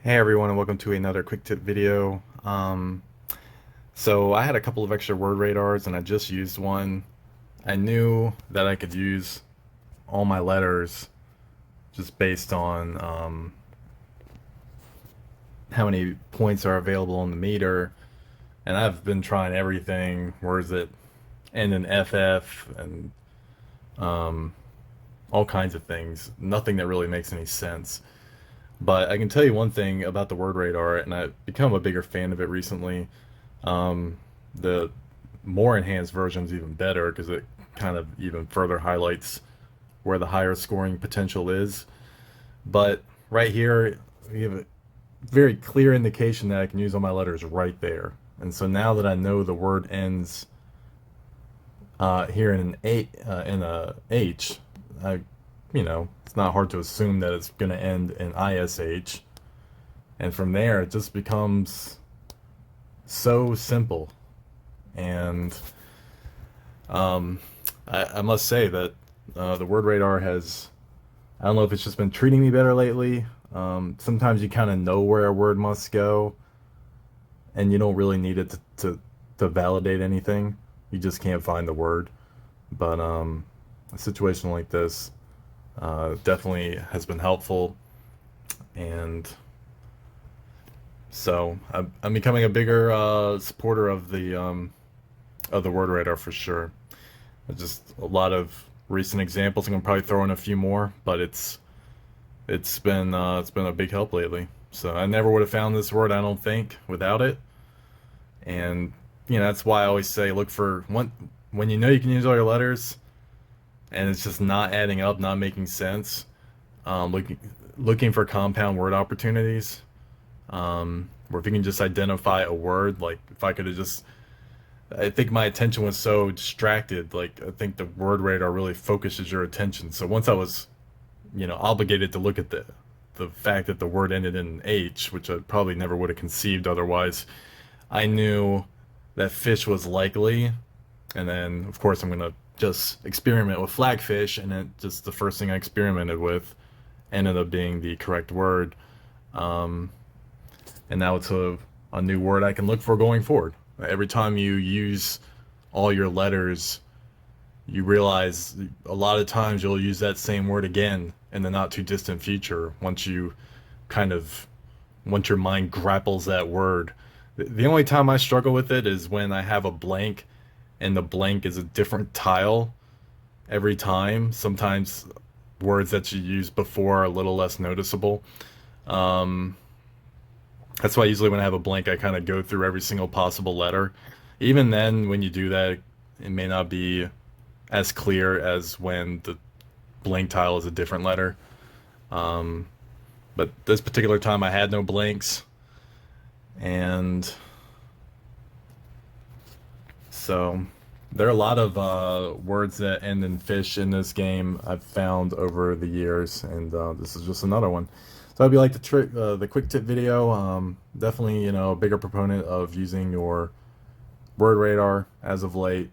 Hey everyone, and welcome to another quick tip video. So I had a couple of extra word radars and I just used one. I knew that I could use all my letters just based on how many points are available on the meter. And I've been trying everything, words that end in FF and um, all kinds of things. Nothing that really makes any sense. But I can tell you one thing about the word radar, and I've become a bigger fan of it recently. The more enhanced version is even better because it kind of even further highlights where the higher scoring potential is. But right here, we have a very clear indication that I can use all my letters right there. And so now that I know the word ends here in in a H, it's not hard to assume that it's going to end in ISH. And from there, it just becomes so simple. And I must say that the word radar has, I don't know if it's just been treating me better lately. Sometimes you kind of know where a word must go, and you don't really need it to validate anything. You just can't find the word. But a situation like this definitely has been helpful. And so I'm becoming a bigger supporter of the word radar for sure. Just a lot of recent examples. I'm gonna probably throw in a few more, but it's been a big help lately. So I never would have found this word, I don't think, without it. And that's why I always say look for one when you know you can use all your letters, and it's just not adding up, not making sense. Looking for compound word opportunities. Where if you can just identify a word, like if I could have just, I think my attention was so distracted. Like I think the word radar really focuses your attention. So once I was, obligated to look at the fact that the word ended in H, which I probably never would have conceived otherwise, I knew that fish was likely. And then of course I'm gonna just experiment with flagfish, and it just the first thing I experimented with ended up being the correct word. Um, and now it's a new word I can look for going forward. Every time you use all your letters, you realize a lot of times you'll use that same word again in the not too distant future kind of, once your mind grapples that word. The only time I struggle with it is when I have a blank and the blank is a different tile every time. Sometimes words that you used before are a little less noticeable. Um, That's why usually when I have a blank, I kind of go through every single possible letter. Even then, when you do that, it may not be as clear as when the blank tile is a different letter. Um, but this particular time, I had no blanks, and so there are a lot of words that end in fish in this game I've found over the years, and this is just another one. So I hope you like the quick tip video. Definitely, a bigger proponent of using your word radar as of late.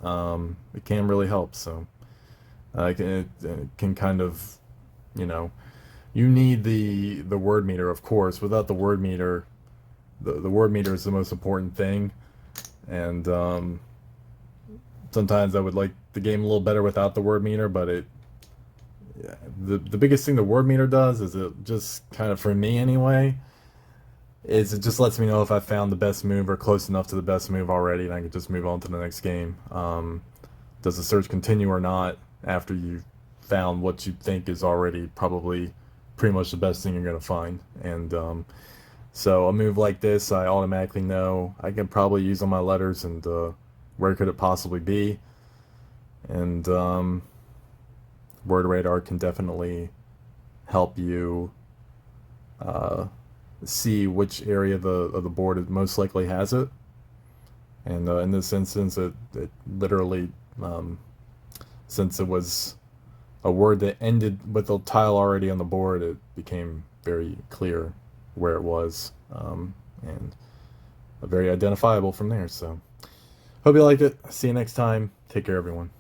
It can really help. So it can kind of, you know, you need the word meter, of course. Without the word meter, the word meter is the most important thing. And sometimes I would like the game a little better without the word meter, but the biggest thing the word meter does is it just kind of, for me anyway, is it just lets me know if I found the best move or close enough to the best move already, and I can just move on to the next game. Does the search continue or not after you've found what you think is already probably pretty much the best thing you're going to find? And so a move like this, I automatically know I can probably use on my letters, and where could it possibly be? And Word Radar can definitely help you see which area of the board it most likely has it. And in this instance, it literally, since it was a word that ended with a tile already on the board, it became very clear where it was, and very identifiable from there. So, hope you liked it. See you next time. Take care, everyone.